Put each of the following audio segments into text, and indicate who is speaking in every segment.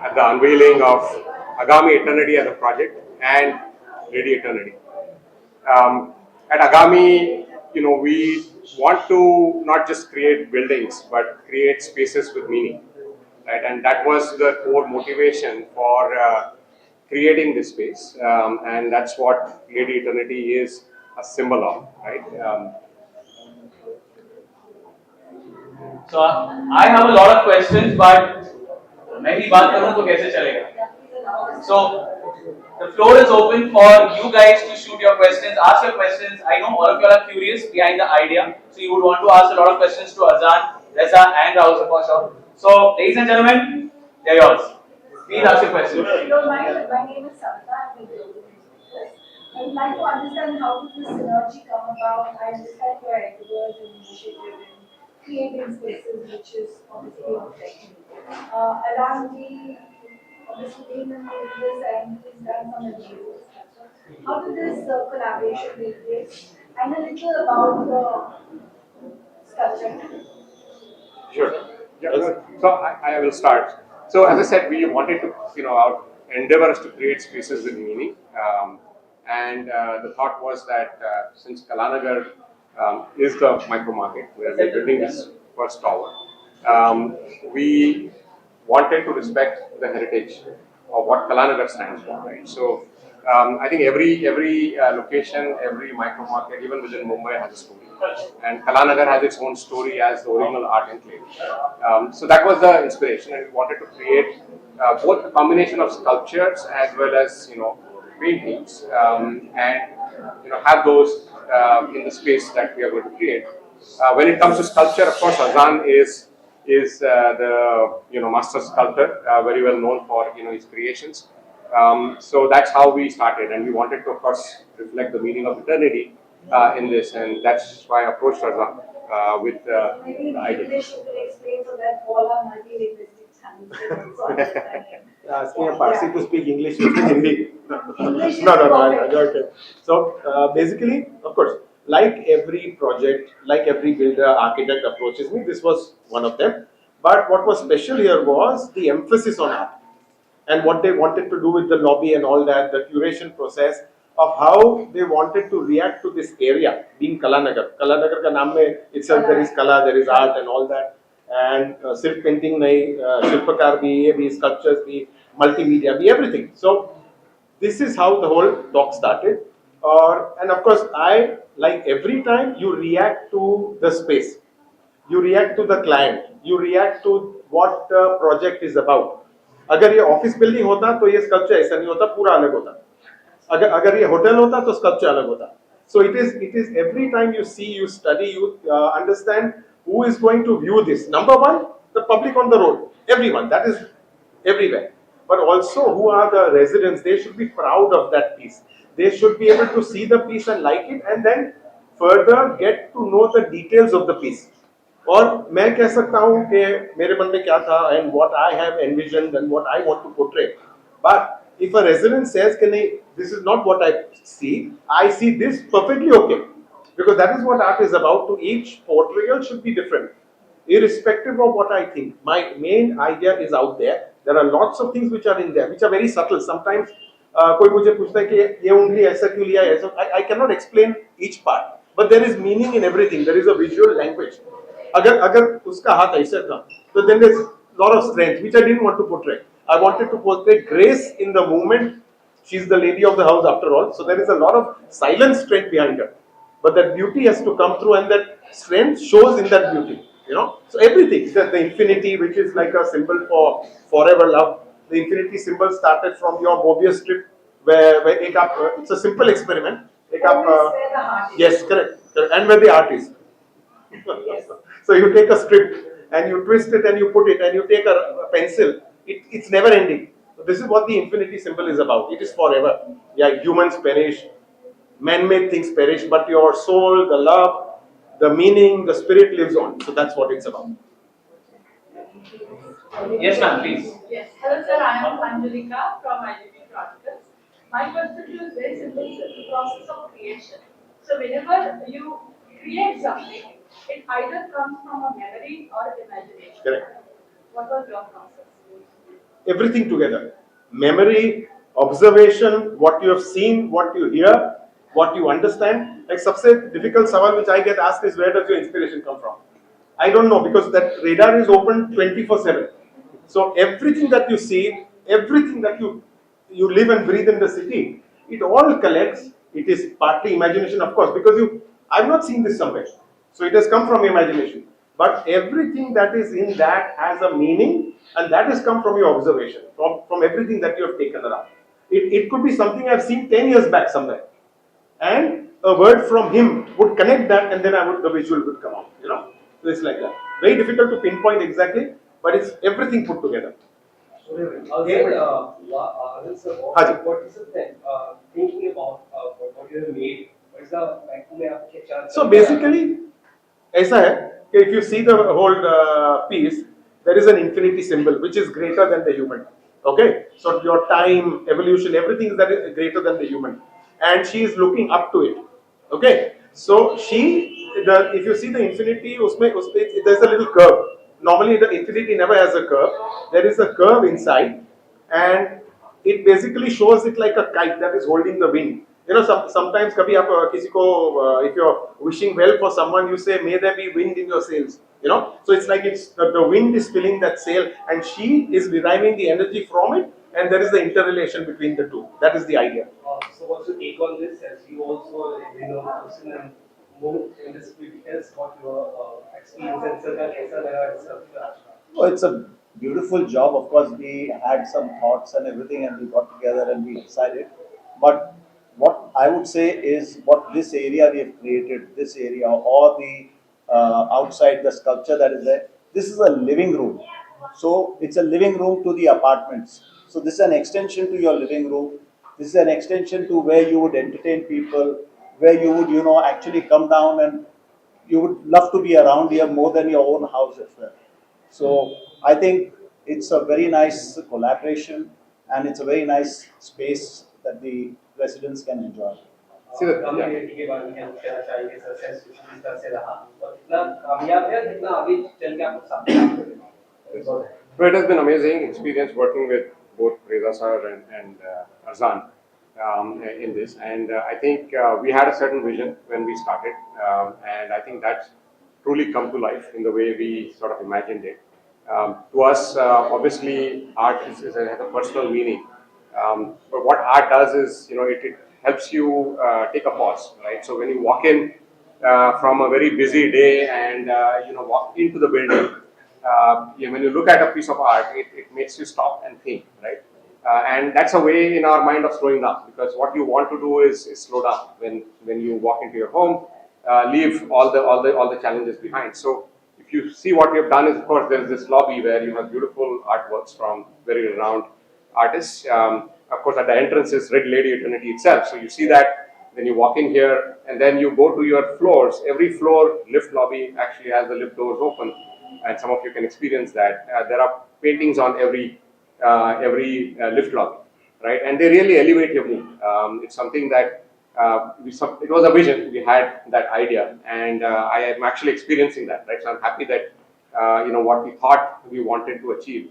Speaker 1: at the unveiling of Agami Eternity as a project and Lady Eternity. At Agami, we want to not just create buildings, but create spaces with meaning, right? And that was the core motivation for creating this space, and that's what Lady Eternity is a symbol of, right?
Speaker 2: So I have a lot of questions, but मैं ही बात करूँ तो कैसे चलेगा? So the floor is open for you guys to shoot your questions, ask your questions. I know all of you are curious behind the idea, so you would want to ask a lot of questions to Arzan, Reza, and Rahul for sure. So, ladies and gentlemen, they're yours. Please ask your questions.
Speaker 3: Hello, my name is Savita. I'm with I would like to understand how did this synergy come about. I understand your endeavors and initiative in creating spaces, which is obviously your technique. Around obviously being in this and he's done some amazing stuff. So how did this collaboration take place? And a little about the sculpture.
Speaker 1: Sure. Yeah, so I will start. So as I said, we wanted to, our endeavor is to create spaces with meaning. And the thought was that since Kalanagar is the micro market where we're building this first tower, we wanted to respect the heritage of what Kalanagar stands for, right? So I think every location, every micro market, even within Mumbai, has a story, and Kalanagar has its own story as the original art enclave. So that was the inspiration, and we wanted to create both a combination of sculptures as well as paintings, and have those in the space that we are going to create. When it comes to sculpture, of course, Arzan is the master sculptor, very well known for his creations. So that's how we started, and we wanted to, of course, reflect the meaning of eternity in this, and that's why I approached Arzan with the idea.
Speaker 3: English you could explain so that all our multi-linguistic channels can also understand.
Speaker 4: Asking a Parsi to speak English with Hindi.
Speaker 3: English is
Speaker 4: No.
Speaker 3: perfect.
Speaker 4: Okay. So basically, of course, like every project, like every builder, architect approaches me, this was one of them. But what was special here was the emphasis on art and what they wanted to do with the lobby and all that, the curation process of how they wanted to react to this area being Kalanagar. Kalanagar ka naam mein itself there is kala, there is art and all that. And silk painting nahi, shilpakar bhi, ye bhi, sculptures bhi, multimedia bhi, everything. So this is how the whole talk started. And of course, I, like every time, you react to the space. You react to the client. You react to what the project is about. अगर ये office building होता तो ये sculpture ऐसा नहीं होता, पूरा अलग होता. अगर ये होटल होता तो स्कल्पचर अलग होता. So it is every time you see, you study, you understand who is going to view this. Number one, the public on the road, everyone, that is everywhere. But also who are the residents, they should be proud of that piece. They should be able to see the piece and like it, and then further get to know the details of the piece. और मैं कह सकता हूँ कि मेरे मन में क्या था and what I have envisioned and what I want to portray. But if a resident says कि नहीं, this is not what I see this perfectly okay, because that is what art is about. To each portrayal should be different, irrespective of what I think. My main idea is out there. There are lots of things which are in there, which are very subtle. Sometimes कोई मुझे पूछता है कि ये उंगली ऐसा क्यों लिया ऐसा. I cannot explain each part, but there is meaning in everything. There is a visual language. अगर उसका हाथ ऐसा था, तो then there's lot of strength which I didn't want to portray. I wanted to portray grace in the movement. She's the lady of the house after all, so there is a lot of silent strength behind her. But that beauty has to come through, and that strength shows in that beauty. So everything, the infinity, which is like a symbol for forever love. The infinity symbol started from your Mobius strip, where it's a simple experiment. Yes, correct, and where the art is. Yes. So you take a strip and you twist it and you put it and you take a pencil. It's never ending. So this is what the infinity symbol is about. It is forever. Yeah, humans perish, man-made things perish, but your soul, the love, the meaning, the spirit lives on. So that's what it's about.
Speaker 2: Yes, ma'am, please.
Speaker 5: Yes. Hello, sir. I am Anjalika from Agami Realty. My question to you is very simple, sir. The process of creation. So whenever you create something, it either comes from a memory or imagination.
Speaker 4: Correct.
Speaker 5: What was your process?
Speaker 4: everything together. Memory, observation, what you have seen, what you hear, what you understand. Like सबसे difficult सवाल which I get asked is, where does your inspiration come from? I don't know, because that radar is open 24/7. So everything that you see, everything that you live and breathe in the city, it all collects. It is partly imagination, of course, because I've not seen this somewhere. So it has come from imagination. But everything that is in that has a meaning, and that has come from your observation, from everything that you have taken around. It could be something I've seen 10 years back somewhere, and a word from him would connect that, and then the visual would come out. So it's like that. Very difficult to pinpoint exactly, but it's everything put together.
Speaker 6: Again, Anand sir,
Speaker 4: Haji.
Speaker 6: what is the thinking about what you have made? What is the
Speaker 4: So basically, ऐसा है कि if you see the whole piece, there is an infinity symbol which is greater than the human. Okay, so your time, evolution, everything is that is greater than the human, and she is looking up to it. Okay, so if you see the infinity, there's a little curve. Normally, the infinity never has a curve. There is a curve inside, and it basically shows it like a kite that is holding the wind. Sometimes कभी आप किसी को if you're wishing well for someone, you say, may there be wind in your sails. So it's like the wind is filling that sail, and she is deriving the energy from it, and there is the interrelation between the two. That is the idea.
Speaker 6: So what's your take on this? As you also person and move in this field, else what your experience and circle
Speaker 7: Oh, it's a beautiful job. Of course, we had some thoughts and everything, and we got together and we decided. But what I would say is, what this area we have created, this area or the outside the sculpture that is there, this is a living room. So it's a living room to the apartments. So this is an extension to your living room. This is an extension to where you would entertain people, where you would, actually come down, and you would love to be around here more than your own house as well. So I think it's a very nice collaboration, and it's a very nice space that the residents can enjoy.
Speaker 1: See the-
Speaker 6: Agami Realty के बारे में हम कहना चाहेंगे sir, इस तरह से रहा और इतना कामयाब है, जितना आगे चल के आपको सामने
Speaker 1: So it has been amazing experience working with both Reza sir and Arzan in this, and I think we had a certain vision when we started, and I think that's truly come to life in the way we sort of imagined it. To us, obviously, art has a personal meaning, but what art does is, it helps you take a pause, right? So when you walk in from a very busy day and walk into the building, when you look at a piece of art, it makes you stop and think, right? And that's a way in our mind of slowing down, because what you want to do is slow down when you walk into your home, leave all the challenges behind. So if you see what we have done is, of course, there is this lobby where you have beautiful artworks from very renowned artists. Of course, at the entrance is Red Lady Eternity itself. So you see that when you walk in here, and then you go to your floors. Every floor lift lobby actually has the lift doors open, and some of you can experience that. There are paintings on every lift lobby, right? And they really elevate your mood. It's something that it was a vision. We had that idea, and I am actually experiencing that, right? So I'm happy that what we thought we wanted to achieve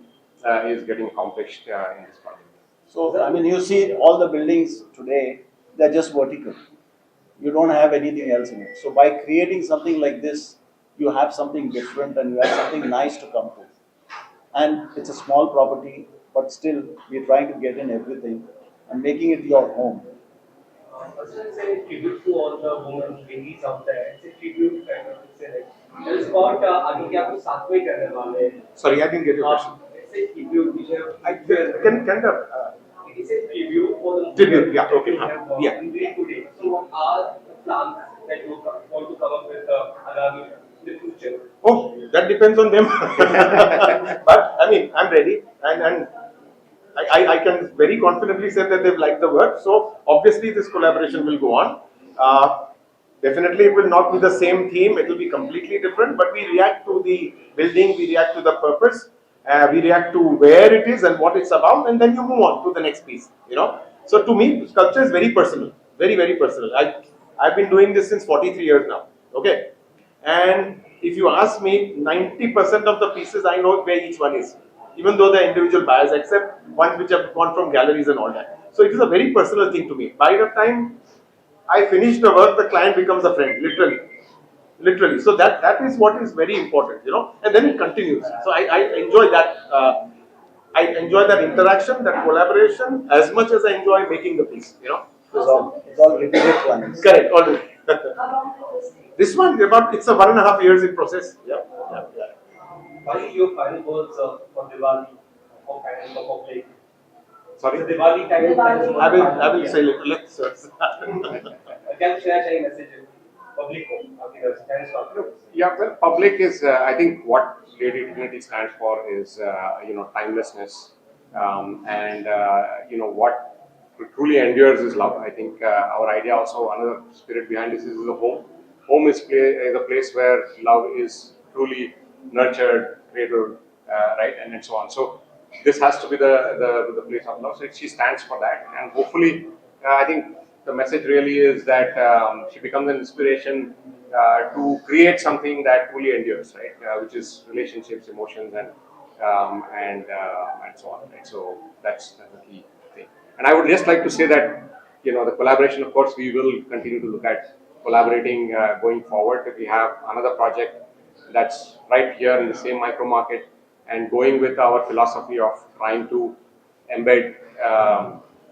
Speaker 1: is getting accomplished in this project.
Speaker 7: So, I mean, you see all the buildings today, they're just vertical. You don't have anything else in it. So by creating something like this, you have something different and you have something nice to come to. And it's a small property, but still we're trying to get in everything and making it your home.
Speaker 6: It's a tribute to all the women ladies out there. It's a tribute kind of to say like it's about आगे क्या कुछ साथ में करने वाले हैं.
Speaker 4: Sorry, I didn't get your question.
Speaker 6: It's a tribute which have
Speaker 7: I
Speaker 6: it is a tribute for the
Speaker 4: Tribute, yeah, okay,
Speaker 6: we have
Speaker 4: yeah.
Speaker 6: unveiled today. So what are the plans that you want to come up with Agami in the future?
Speaker 4: Oh, that depends on them. But I mean, I'm ready, and I can very confidently say that they've liked the work. So obviously, this collaboration will go on. Definitely, it will not be the same theme. It will be completely different. But we react to the building, we react to the purpose, we react to where it is and what it's about, and then you move on to the next piece. So to me, sculpture is very personal, very, very personal. I've been doing this since 43 years now. Okay, and if you ask me, 90% of the pieces I know where each one is. even though the individual buyers, except ones which have gone from galleries and all that. So it is a very personal thing to me. By the time I finish the work, the client becomes a friend, literally. Literally. So that is what is very important, and then it continues. So I enjoy that. I enjoy that interaction, that collaboration as much as I enjoy making the piece.
Speaker 7: It's all repeated clients.
Speaker 4: Correct, already.
Speaker 3: Along with this thing.
Speaker 4: This one, it's a 1.5 years in process. Yeah.
Speaker 6: What are your final goals for Diwali, for finance, for public?
Speaker 1: Sorry?
Speaker 6: The Diwali time.
Speaker 3: Diwali.
Speaker 4: I will say let's.
Speaker 6: Can you share any messages? Public, can you start?
Speaker 1: Yeah, well, public is, I think what Lady Eternity stands for is, timelessness. And, what truly endures is love. I think our idea also, another spirit behind this is the home. Home is a place where love is truly nurtured, cradled, right, and so on. So this has to be the place of love. So she stands for that, and hopefully, I think the message really is that she becomes an inspiration to create something that truly endures, right? Which is relationships, emotions, and so on, right? So that's the key thing. And I would just like to say that the collaboration. Of course, we will continue to look at collaborating going forward. If we have another project that's right here in the same micro market and going with our philosophy of trying to embed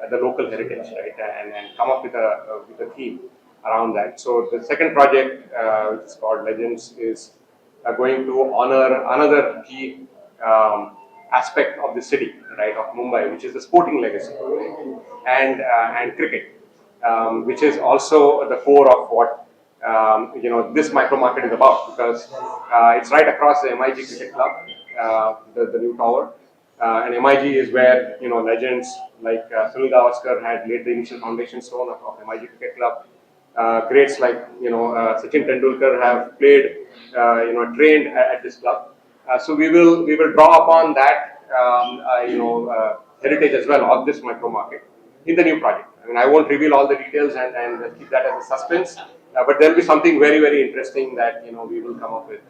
Speaker 1: the local heritage, right, and come up with a theme around that. So the second project, which is called Legends, is going to honor another key aspect of the city, right, of Mumbai, which is the sporting legacy, right? And cricket, which is also the core of what this micro market is about, because it's right across the MIG Cricket Club, the new tower. And MIG is where legends like Sunil Gavaskar had laid the initial foundation stone of MIG Cricket Club. Greats like Sachin Tendulkar have played, trained at this club. So we will draw upon that heritage as well of this micro market in the new project. I mean, I won't reveal all the details and keep that as a suspense, but there will be something very, very interesting that we will come up with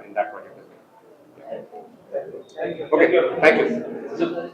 Speaker 1: in that project as well.
Speaker 6: Thank you.
Speaker 1: Okay, thank you.
Speaker 2: So